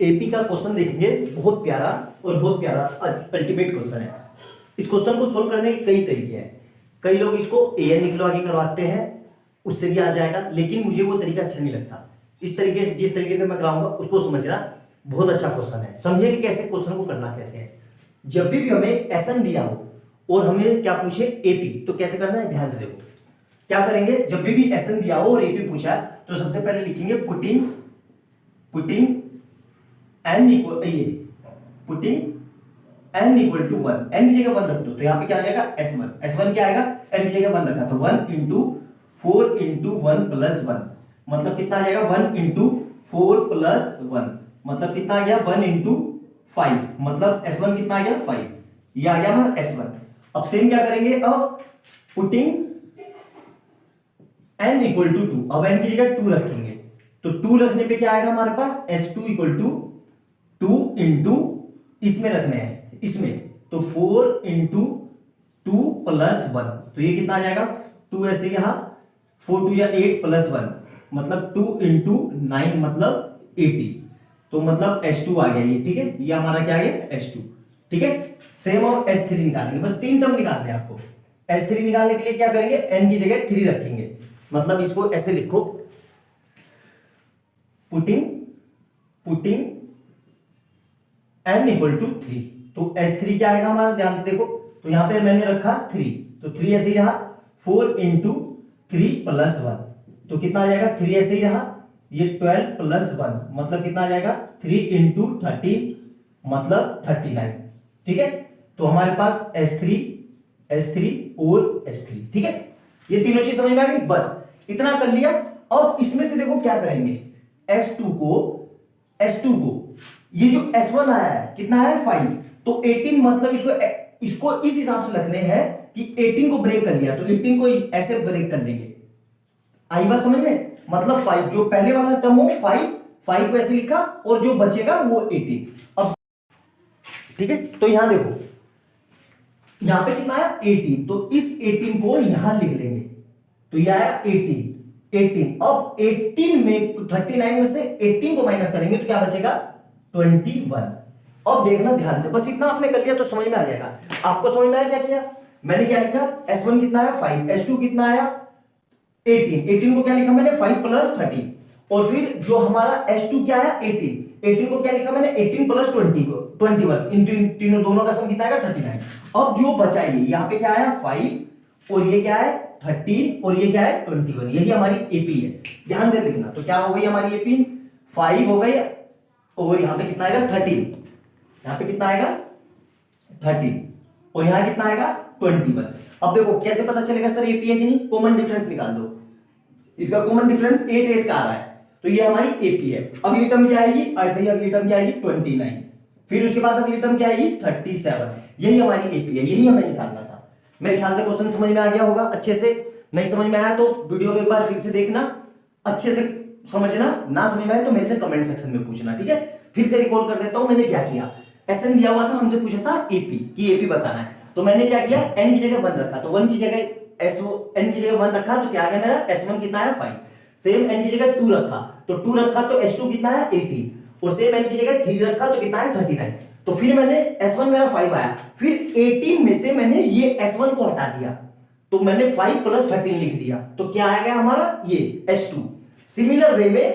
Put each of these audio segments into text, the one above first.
AP का question देखेंगे, बहुत प्यारा और बहुत प्यारा अल्टीमेट क्वेश्चन है। इस क्वेश्चन को सोल्व करने के कई तरीके हैं। कई लोग इसको एन निकलवा के करवाते हैं, उससे भी आ जाएगा, लेकिन मुझे वो तरीका अच्छा नहीं लगता। इस तरीके से, जिस तरीके से मैं कराऊंगा उसको समझना। बहुत अच्छा क्वेश्चन है, समझिए कि कैसे क्वेश्चन को करना कैसे है। जब भी हमें एसएन दिया हो और हमें क्या पूछे एपी, तो कैसे करना है ध्यान से देखो। क्या करेंगे, जब भी एसएन दिया हो और एपी पूछा है तो सबसे पहले लिखेंगे पुटिंग n इक्वल, ये putting n equal to 1, n की जगह 1 रख दो तो यहां पे क्या आ जाएगा s1 क्या आएगा, n की जगह 1 रखा तो 1 इंटू 4 इंटू 1 प्लस 1, मतलब कितना आ जाएगा 1 इंटू 4 प्लस 1, मतलब कितना आ गया 1 इंटू 5, मतलब s1 कितना आ गया 5, ये आ गया हमारा s1। अब सेम क्या करेंगे, अब पुटिंग n इक्वल टू 2, अब n की जगह 2 रखेंगे तो 2 रखने पे क्या आएगा हमारे पास s2 इक्वल टू 2 इंटू, इसमें रखने हैं इसमें, तो 4 इंटू 2 प्लस 1, तो ये कितना आ जाएगा 2 ऐसे यहां 4 2 या 8 प्लस 1, मतलब 2 इंटू 9 मतलब 80, तो मतलब s2 आ गया ये, ठीक है, ये हमारा क्या आ गया s2, ठीक है। सेम और s3 निकालेंगे, बस 3 टर्म निकालने हैं आपको। s3 निकालने के लिए क्या करेंगे, n की जगह 3 रखेंगे, मतलब इसको ऐसे लिखो, पुटिंग n इक्वल टू 3, तो s3 क्या आएगा हमारा, ध्यान से देखो, तो यहां पे मैंने रखा 3, तो 3 ऐसे ही रहा, 4 इंटू 3 प्लस 1, तो कितना आ जाएगा 3 ऐसे ही रहा, ये 12 प्लस 1, मतलब कितना आ जाएगा 3 इंटू 13, मतलब 39, ठीक है। तो हमारे पास s3 और s3, ठीक है, ये तीनों चीज समझ में आ गई, बस इतना कर लिया। अब इसमें से देखो क्या करेंगे, s2 को ये जो s1 आया है कितना है 5, तो 18, मतलब इसको इस हिसाब से रखने हैं कि 18 को ब्रेक कर लिया तो 18 को ऐसे ब्रेक कर लेंगे, आई बात समझ में, मतलब 5 जो पहले वाला टर्म हो 5 को ऐसे लिखा और जो बचेगा वो 18। अब ठीक है, तो यहां देखो, यहां पे कितना आया 18, तो इस 18 को यहां लिख लेंगे, तो यह आया 18। अब 18 में 39 में से 18 को माइनस करेंगे तो क्या बचेगा 21। अब देखना ध्यान से, बस इतना आपने कर लिया तो समझ में आ जाएगा। आपको समझ में आया क्या किया, मैंने क्या लिखा, s1 कितना आया 5, s2 कितना आया 18 को क्या लिखा मैंने 5 प्लस 13, और फिर जो हमारा s2 क्या आया 18 को क्या लिखा मैंने 18 प्लस 20 को 21, इन तीनों दोनों का सम कितना आएगा 39। अब जो बचा ये यहाँ पे क्या आया 5 और ये क्या है 13 और ये क्या है 21, यही हमारी एपी है, ध्यान से लिखना। तो क्या हो गई हमारी एपी, 5 हो गई और यहां पे कितना आएगा 13, यहां पे कितना आएगा 13 और यहां कितना आएगा 21। अब देखो कैसे पता चलेगा सर एपी है कि नहीं, कॉमन डिफरेंस निकाल दो, इसका कॉमन डिफरेंस 8 का आ रहा है, तो ये हमारी एपी है। अगली टर्म क्या आएगी, ऐसे ही अगली टर्म क्या आएगी 29, फिर उसके बाद अगली टर्म क्या आएगी 37, यही हमारी एपी है, यही हमें निकालना था। मेरे ख्याल से क्वेश्चन समझ में आ गया होगा अच्छे से, नहीं समझ में आया तो वीडियो को एक बार फिर से देखना, अच्छे से समझना, ना समझ में आए तो मेरे से कमेंट सेक्शन में पूछना, ठीक है। फिर से रिकॉल कर देता हूं, मैंने क्या किया, एसएन दिया हुआ था, हमसे पूछा था एपी की, एपी बताना है, तो मैंने क्या किया एन की जगह 1 रखा, तो 1 की जगह एन की जगह 1 रखा तो क्या आ गया मेरा s1 कितना है 5, सेम एन की जगह 2 रखा तो 2 रखा तो s2 कितना है 18, और सेम एन की जगह 3 रखा तो कितना है 39, तो फिर मैंने s1 मेरा 5 आया, फिर 18 में से मैंने ये s1 को हटा दिया तो मैंने 5 प्लस 13 लिख दिया, तो क्या आ गया हमारा ये s2। सिमिलर वे में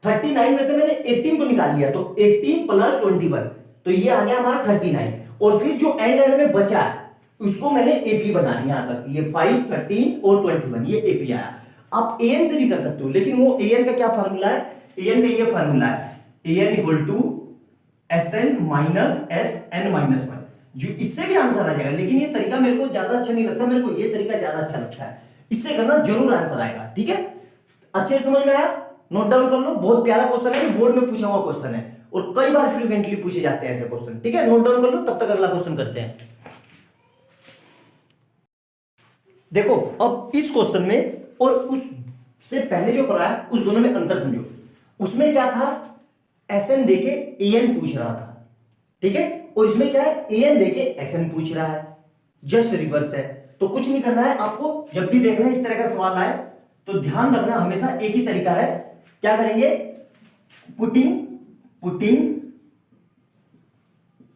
39 में से मैंने 18 को निकाल लिया तो 18 प्लस 21, तो ये आ गया हमारा 39, और फिर जो एंड में बचा उसको मैंने एपी बना दिया, यहां तक ये 5 13 और 21 ये एपी आया। आप एन से भी कर सकते हो, लेकिन वो एन का क्या फार्मूला है, एन का ये फार्मूला है n equal to S n minus S n minus 1, जो इससे भी आंसर आ जाएगा, लेकिन ये तरीका मेरे को ज्यादा अच्छा नहीं लगता, मेरे को ये तरीका ज्यादा अच्छा लगता है, इससे करना जरूर आंसर आएगा, ठीक है। अच्छे समझ में आया, नोट डाउन कर लो, बहुत प्यारा क्वेश्चन है, बोर्ड में पूछा हुआ क्वेश्चन है और कई बार फ्रीक्वेंटली पूछे जाते हैं ऐसे क्वेश्चन, ठीक है, नोट डाउन कर लो, तब तक अगला क्वेश्चन करते हैं। देखो अब इस क्वेश्चन में और उससे पहले जो कराया उस दोनों में अंतर समझो, उसमें क्या था एसएन देके एएन पूछ रहा था, ठीक है, और इसमें क्या है एएन देके एसएन पूछ रहा है, जस्ट रिवर्स है। तो कुछ नहीं करना है आपको, जब भी देखना है इस तरह का सवाल आए तो ध्यान रखना हमेशा एक ही तरीका है, क्या करेंगे putting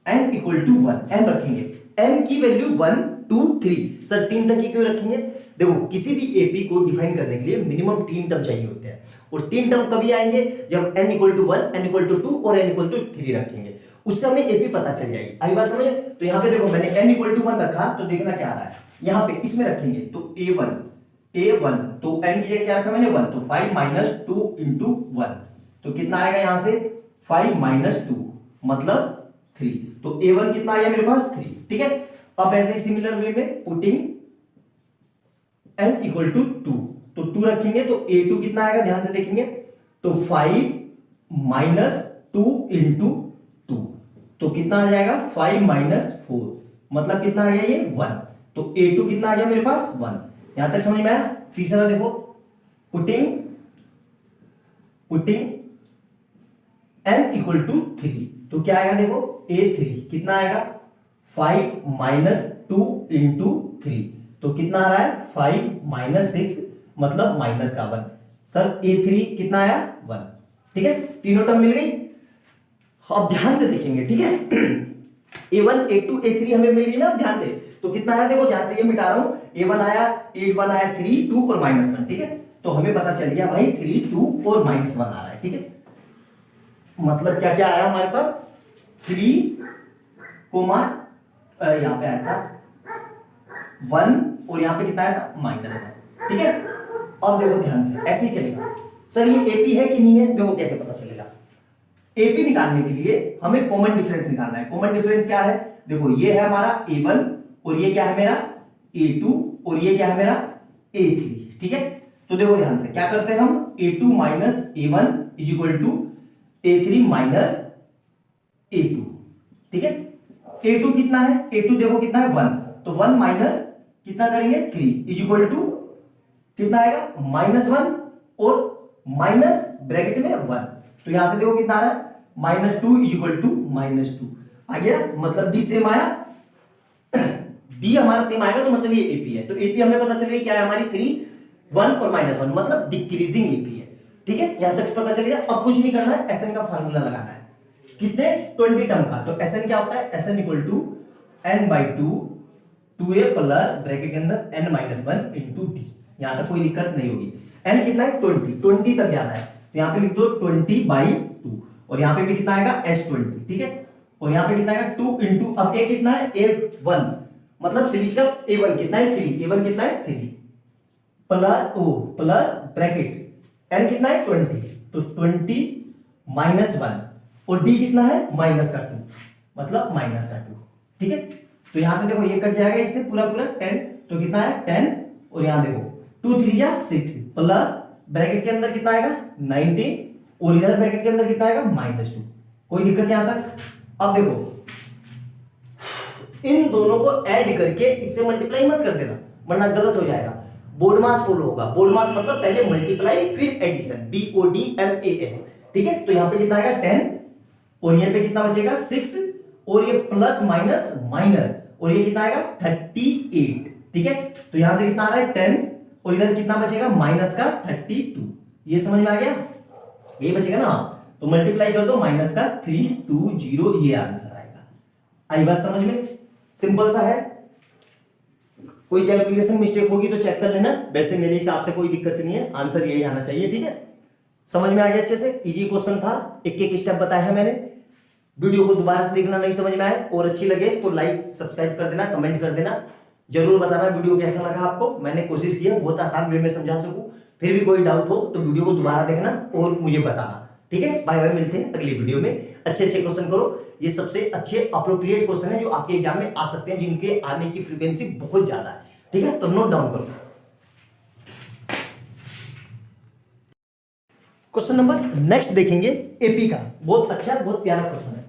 n equal to 1, n रखेंगे, n की वैल्यू 1 2 3। सर 3 तक की क्यों रखेंगे? देखो किसी भी एपी को डिफाइन करने के लिए मिनिमम 3 टर्म चाहिए होते हैं, और 3 टर्म कभी आएंगे जब n equal to 1, n equal to 2 और n इक्वल टू 3 रखेंगे, उससे हमें एपी पता चल जाएगी। आई बात समझ? तो यहाँ पे देखो मैंने n इक्वल टू 1 रखा, तो देखना क्या आ रहा है यहाँ पे, इसमें रखेंगे तो a1 तो n की जगह क्या रखा मैंने 1, तो 5 माइनस 2 इंटू 1, तो कितना आएगा यहां से 5 माइनस 2 मतलब 3, तो a1 कितना आया मेरे पास 3। ठीक है, अब ऐसे ही सिमिलर वे में पुटिंग n इक्वल टू 2, तो 2 रखेंगे तो a2 कितना आएगा ध्यान से देखेंगे, तो 5 माइनस 2 इंटू 2, तो कितना आ जाएगा 5 माइनस 4 मतलब कितना आ गया ये 1, तो a2 कितना आ गया मेरे पास 1। यहां तक समझ में आया? तीसरा देखो, पुटिंग n इक्वल टू 3, तो क्या आएगा देखो a3 कितना आएगा 5 माइनस 2 इंटू 3, तो कितना आ रहा है 5 माइनस 6 मतलब माइनस का 1। सर a3 कितना आया 1। ठीक है, तीनों टर्म मिल गई। अब ध्यान से देखेंगे, ठीक है a1 a2 a3 हमें मिल गई ना, ध्यान से, तो कितना आया देखो, ध्यान से ये मिटा रहा हूं, a1 आया 1 आया 3 2 और माइनस 1। ठीक है, तो हमें पता चल गया भाई 3 2 और माइनस 1 आ रहा है। ठीक है, मतलब क्या क्या आया हमारे पास 3 कोमा यहां पे आया था 1 और यहां पे कितना आया था -1। ठीक है, अब देखो ध्यान से, ऐसे ही चलेगा। सर ये एपी है कि नहीं है, देखो कैसे पता चलेगा। एपी निकालने के लिए हमें कॉमन डिफरेंस निकालना है। कॉमन डिफरेंस क्या है, देखो ये है हमारा a1 और ये क्या है मेरा a2 और ये क्या है मेरा a3। ठीक है, तो देखो ध्यान से क्या करते हैं हम, a2 minus a1 is equal to a3 minus a2। ठीक है, a2 कितना है, a2 देखो कितना है 1, तो 1 माइनस कितना करेंगे 3 इज इक्वल टू कितना आएगा -1 और माइनस ब्रैकेट में 1, तो यहां से देखो कितना आ रहा है -2 इज इक्वल टू -2 आ गया, मतलब डी सेम आया डी हमारा सेम आएगा, तो मतलब ये एपी है। तो एपी हमें पता चल गई क्या है हमारी 3 1 और -1 मतलब डिक्रीजिंग एपी है। ठीक है, यहां तक पता चल गया। अब कुछ नहीं करना है, एसएन का फार्मूला लगाना है, कितने 20 टर्म का। तो एसएन क्या होता है, S n equal to n/2 2a plus bracket के अंदर n-1 इंटू डी। यहां तक कोई दिक्कत नहीं होगी। n कितना है 20 तक जाना है, तो यहां पे लिख दो 20/2 और यहां पे भी कितना आएगा s20। ठीक है, और यहां पे कितना आएगा 2 इंटू, अब a कितना है a1 मतलब सीरीज का a1 कितना है 3, a1 कितना है 3 प्लस ब्रैकेट n कितना है 20, तो 20 -1 और d कितना है -2 मतलब -2। ठीक है, तो यहां से देखो ये कट जाएगा इससे पूरा 10, तो कितना है 10 और यहां देखो 2 3 जा 6 प्लस ब्रैकेट के अंदर कितना आएगा 19 और इधर ब्रैकेट के अंदर कितना आएगा -2। कोई दिक्कत यहां तक? अब देखो इन दोनों को ऐड करके इससे मल्टीप्लाई मत कर देना वरना गलत हो जाएगा। बोर्ड मास फॉलो होगा, बोर्ड मास मतलब पहले मल्टीप्लाई फिर एडिशन, BODMAS। ठीक है, तो यहां पे कितना आएगा 10 और यहां पे कितना बचेगा 6 और ये प्लस माइनस माइनस और ये कितना आएगा 38। ठीक है, तो यहां से कितना आ रहा है 10 और इधर कितना बचेगा माइनस का 32। ये समझ में आ गया, ये बचेगा ना, तो मल्टीप्लाई कर दो माइनस का 320, ये आंसर आएगा। आई बात समझ में? सिंपल सा है, कोई कैलकुलेशन मिस्टेक होगी तो चेक कर लेना, वैसे मेरे हिसाब से कोई दिक्कत नहीं है, आंसर यही आना चाहिए। ठीक है, समझ में आ गया अच्छे से? इजी क्वेश्चन था, एक एक स्टेप बताया है मैंने। वीडियो को दोबारा से देखना, नहीं समझ में आए और अच्छी लगे तो लाइक सब्सक्राइब कर देना, कमेंट कर देना, जरूर बताना वीडियो कैसा लगा आपको। मैंने कोशिश की है बहुत आसान वे में समझा सकूं, फिर भी कोई डाउट हो तो वीडियो को दोबारा देखना और मुझे बताना। ठीक है, बाय बाय, मिलते हैं अगली वीडियो में। अच्छे क्वेश्चन करो, ये सबसे अच्छे अप्रोप्रिएट क्वेश्चन है जो आपके एग्जाम में आ सकते हैं, जिनके आने की फ्रीक्वेंसी बहुत ज्यादा है। ठीक है, तो नोट डाउन करो। क्वेश्चन नंबर नेक्स्ट देखेंगे एपी का, बहुत अच्छा बहुत प्यारा क्वेश्चन है।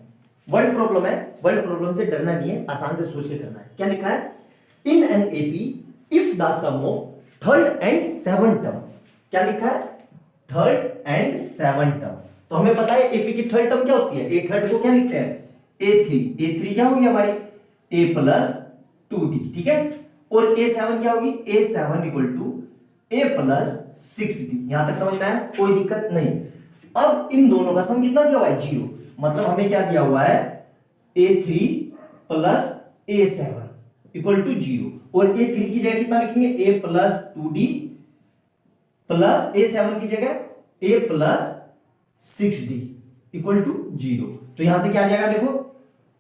वर्ड प्रॉब्लम है, वर्ड प्रॉब्लम से डरना नहीं है, आसान से सोच के करना है। क्या लिखा है, in an AP if the sum of third and seven term. क्या लिखा है, थर्ड एंड सेवन टर्म। तो हमें पता है एपी की थर्ड टर्म क्या होती है, ए थर्ड को क्या लिखते हैं a3 क्या होगी हमारी a प्लस 2d। ठीक है, और a7 क्या होगी, a7 equal to a plus 6d। यहां तक समझ में आया, कोई दिक्कत नहीं। अब इन दोनों का सम कितना दिया हुआ है 0, मतलब हमें क्या दिया हुआ है A3 plus A7 equal to 0, और A3 की जगह कितना लिखेंगे A plus 2D plus A7 की जगह A plus 6D equal to 0। तो यहां से क्या आ जाएगा देखो,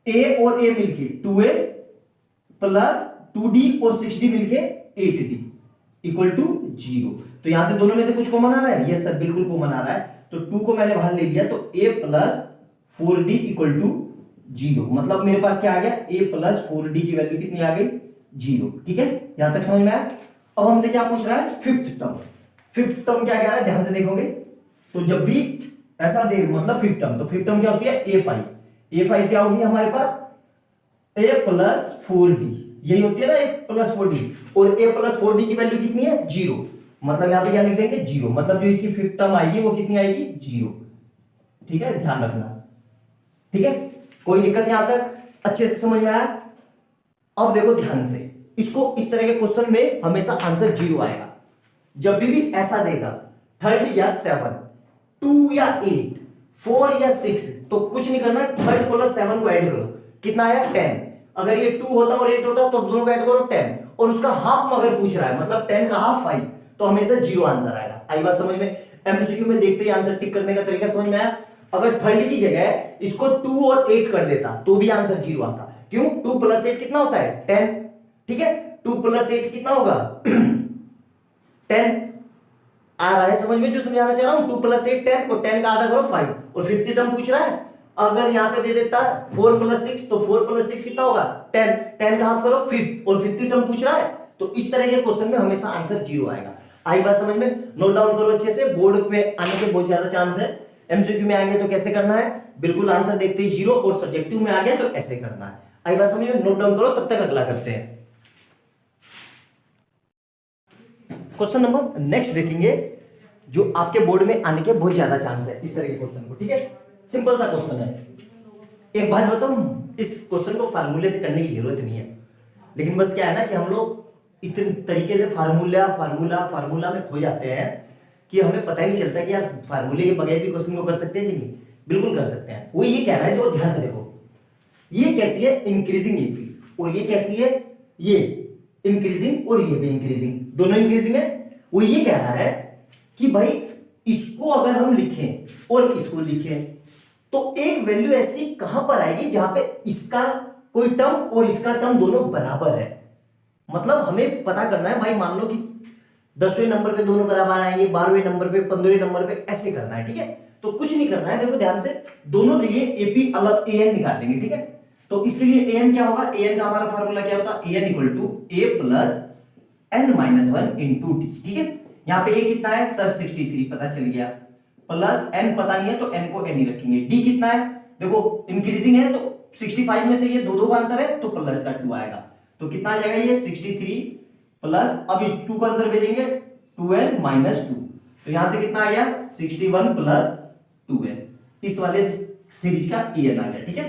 A और A मिलके 2A प्लस 2D और 6D मिलके 8D इक्वल टू 0। तो यहां से दोनों में से कुछ कॉमन आ रहा है, यस सर बिल्कुल कॉमन आ रहा है। तो 2 को मैंने बाहर ले लिया, तो A plus 4D equal to 0, मतलब मेरे पास क्या आ गया, A प्लस 4D की वैल्यू कितनी आ गई 0। ठीक है, यहां तक समझ में आया। अब हमसे क्या पूछ रहा है, फिफ्थ टर्म। फिफ्थ टर्म क्या कह रहा है, ध्यान से देखोगे तो जब भी ऐसा दे मतलब फिफ्थ टर्म, तो फिफ्थ टर्म क्या होती है A5। A5 क्या होगी हमारे पास A प्लस 4D, यही होती है ना A प्लस 4D, और A प्लस 4D की वैल्यू कितनी है 0, मतलब यहां पे क्या लिख देंगे 0, मतलब जो इसकी फिफ्थ टर्म आएगी वो कितनी आएगी 0। ठीक है, ध्यान रखना। ठीक है, कोई दिक्कत यहां तक अच्छे से समझ में आया। अब देखो ध्यान से, इसको इस तरह के क्वेश्चन में हमेशा आंसर 0 आएगा। जब भी ऐसा देगा 3 या 7, 2 या 8, 4 या 6, तो कुछ नहीं करना, 3 प्लस 7 को ऐड करो, कितना आया 10। अगर ये 2 होता और 8 होता तो दोनों को ऐड करो 10, और उसका हाफ अगर पूछ रहा है मतलब 10 का हाफ 5, तो हमेशा 0 आंसर आएगा। आई बात समझ में। एमसीक्यू में देखते ही आंसर टिक करने का तरीका समझ में आया। अगर 3 की जगह इसको 2 और 8 कर देता तो भी आंसर 0 आता। क्यों, 2 प्लस 8 कितना होता है 10। ठीक है, 2 प्लस 8 कितना होगा 10। आ रहा है समझ में जो समझाना चाह रहा हूं, 2 प्लस 8 10, और 10 का आधा करो 5, और फिफ्थ टर्म पूछ रहा है। अगर यहां पे दे देता 4 प्लस 6, तो 4 प्लस 6 कितना होगा 10, 10 का हाफ करो 5, और फिफ्थ टर्म पूछ रहा है। तो इस तरह के क्वेश्चन में हमेशा आंसर 0 आएगा। आई बात समझ में, नोट डाउन करो अच्छे से, बोर्ड पे आने के बहुत ज्यादा चांस है। एमसीक्यू में आ गया तो कैसे करना है, बिल्कुल आंसर देखते ही 0, और सब्जेक्टिव में आ गया तो ऐसे करना है। आई बात समझ में, नोट डाउन करो, तब तक अगला करते हैं। क्वेश्चन नंबर नेक्स्ट देखेंगे, जो आपके बोर्ड में आने के बहुत ज्यादा चांस है इस तरह के क्वेश्चन को। ठीक है, सिंपल सा क्वेश्चन है। एक बात बताऊं, इस क्वेश्चन को फार्मूले से करने की जरूरत नहीं है, लेकिन बस क्या है ना कि हम लोग इतने तरीके से फार्मूला में खो जाते हैं कि हमें पता ही नहीं चलता कि यार फार्मूले के बगैर भी क्वेश्चन को कर सकते हैं कि नहीं। बिल्कुल कर सकते हैं। वो ये कह रहा है, जो ध्यान से देखो, ये कैसी है इंक्रीजिंग एपी, और ये कैसी है ये इंक्रीजिंग, और ये भी इंक्रीजिंग, दोनों इंक्रीजिंग है। वो ये कह रहा है कि भाई इसको अगर हम लिखें और इसको लिखें तो एक वैल्यू ऐसी कहां पर आएगी जहां पे इसका कोई टर्म और इसका टर्म दोनों बराबर है। मतलब हमें पता करना है भाई, मान लो कि 10वें नंबर पे दोनों बराबर आएंगे, 12वें नंबर पे, 15वें नंबर पे, ऐसे करना है। ठीक है, तो कुछ नहीं करना है, देखो ध्यान से, दोनों के लिए एपी अलग an निकाल लेंगे। ठीक है, तो इसके लिए an क्या होगा, an का हमारा फार्मूला क्या होता है, an इक्वल टू a प्लस n माइनस 1 इंटू डी। ठीक है, यहाँ पे a कितना है सर 63 पता चल गया, प्लस n पता नहीं है तो n को n ही रखेंगे। d कितना है, देखो इंक्रीजिंग है तो 65 में से ये दो का अंतर है तो प्लस का 2 आएगा, तो कितना आ जाएगा ये 63 प्लस, अब इस 2 को अंदर भेजेंगे 2n माइनस 2, तो यहां से कितना आ गया 61 प्लस 2n, इस वाले सीरीज का an आ गया। ठीक है,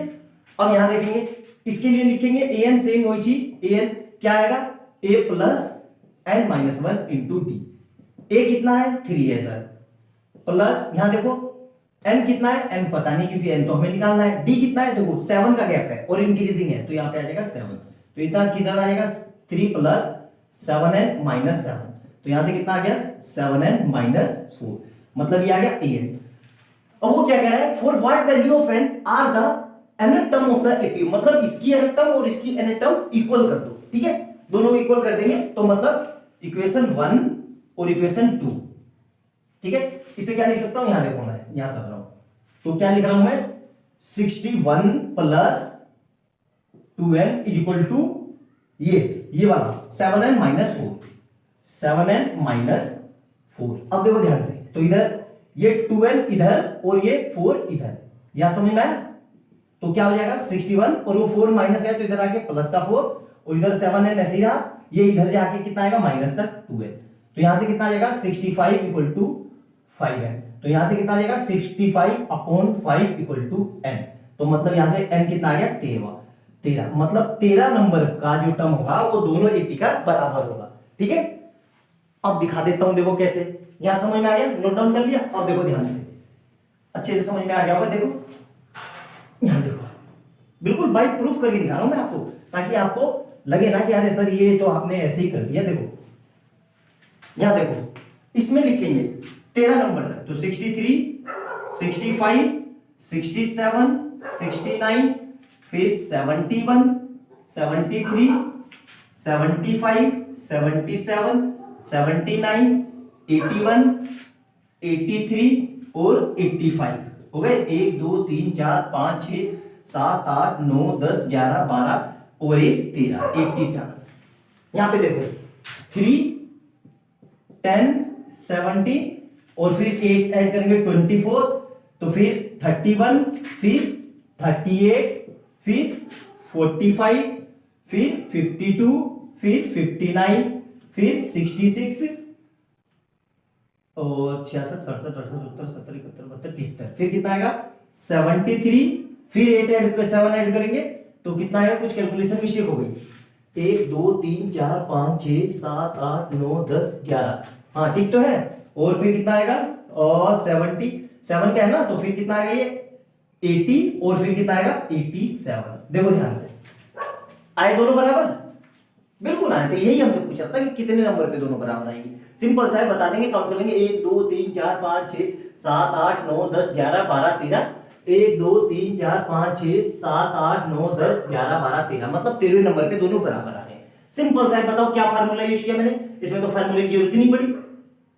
अब यहां देखेंगे, इसके लिए लिखेंगे an, सेम वही चीज, an क्या आएगा a प्लस n minus 1 into D. a कितना है 3 है सर, प्लस यहां देखो n कितना है, n पता नहीं क्योंकि n तो हमें निकालना है। d कितना है, देखो 7 का गैप है और इंक्रीजिंग है तो यहां पे आ जाएगा 7, तो इतना किधर आएगा 3 प्लस 7n माइनस 7, तो यहां से कितना आ गया 7n माइनस 4, मतलब ये आ गया an। अब वो क्या कह रहा है, for what value of n are the nth term of the AP, मतलब इसकी nth टर्म और इसकी nth टर्म इक्वल कर दो। ठीक है, दोनों को इक्वल कर देंगे तो मतलब इक्वेशन 1 और इक्वेशन 2। ठीक है, इसे क्या लिख सकता हूं, यहां देखो मैं यहां कर रहा हूं, तो क्या लिख रहा हूं मैं 61 plus 2n is equal to ये वाला 7n माइनस 4, 7n माइनस 4। अब देखो ध्यान से, तो इधर ये 2n इधर और ये 4 इधर, यहां समझ में आया, तो क्या हो जाएगा 61 और वो 4 माइनस गया तो इधर आके प्लस का 4, और इधर 7n ऐसे ही रहा, ये इधर जाके कितना आएगा माइनस का 2n, तो यहां से कितना आ जाएगा 65 इक्वल टू 5n, तो यहां से कितना आ जाएगा 65 अपॉन 5 इक्वल टू n, तो मतलब यहां से n कितना आ गया 13, मतलब 13 नंबर का जो टर्म होगा वो दोनों एपी का बराबर होगा। ठीक है, अब दिखा देता हूं, देखो कैसे, यहां समझ में आ गया, नोट डाउन कर लिया। अब देखो ध्यान से, अच्छे से समझ में आ गया होगा, देखो यहां देखो, बिल्कुल बाई प्रूफ करके दिखा रहा हूं मैं आपको, ताकि आपको लगे ना कि अरे सर ये तो आपने ऐसे ही कर दिया। देखो यहां देखो, इसमें लिखेंगे 13 नंबर तक, तो 63, 65, 67, 69, फिर 71, 73, 75, 77, 79, 81, 83 और 85 हो गए। 1 2 3 4 5 6 7 8 9 10 11 12 और 1 13, 87। यहां पे देखो 3 10 70 और फिर 8 ऐड करेंगे 24, तो फिर 31, फिर 38, फिर 45, फिर 52, फिर 59, फिर 66 और 66 67 68 69 70 71 72 73, फिर कितना आएगा 73, फिर 7 ऐड करेंगे तो कितना आएगा, कुछ कैलकुलेशन मिस्टेक हो गई, 1 2 3 4 5 6 7 8 9 10 11, हाँ ठीक तो है। और फिर कितना आएगा, और 77 का है ना, तो फिर कितना आएगा ये 80, और फिर कितना आएगा 87। देखो ध्यान से, आए दोनों बराबर, बिल्कुल आए थे, यही हमसे पूछ रहा था कि कितने नंबर पे दोनों बराबर आएंगे। सिंपल सा है, बता देंगे, काउंट कर लेंगे 1 2 3 4 5 6 7 8 9 10 11 12 13, 1 2 3 4 5 6 7 8 9 10 11 12 13, मतलब 13वें नंबर पे दोनों बराबर आ रहे हैं। सिंपल सा है, बताओ क्या फार्मूला यूज किया मैंने, इसमें तो फार्मूले की जरूरत ही नहीं पड़ी।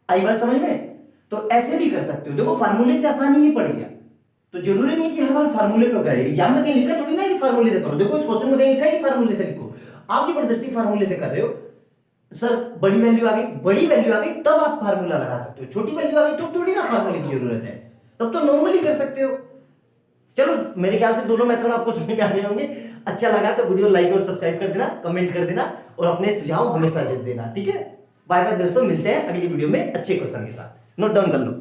आई बात समझ में? तो ऐसे भी कर सकते हो, देखो फार्मूले से आसानी ही पड़ेगा, तो जरूरी नहीं कि हर बार फार्मूले पे करें। एग्जाम में कहीं लिखा थोड़ी ना कि फार्मूले से करो, देखो इस क्वेश्चन में कहीं लिखा है फार्मूले से लिखो, आप जबरदस्ती फार्मूले से कर रहे हो। सर बड़ी वैल्यू आ गई, बड़ी वैल्यू आ गई तब आप फार्मूला लगा सकते हो, छोटी वैल्यू आ गई तो थोड़ी ना फार्मूले की जरूरत है, तब तो नॉर्मली कर सकते हो। चलो मेरे ख्याल से दोनों मेथड आपको समझ में आ गए होंगे। अच्छा लगा तो वीडियो लाइक और सब्सक्राइब कर देना, कमेंट कर देना और अपने सुझाव हमेशा दे देना, ठीक है। बाय बाय दोस्तों, मिलते हैं अगली वीडियो में अच्छे क्वेश्चन के साथ। नोट डाउन कर लो।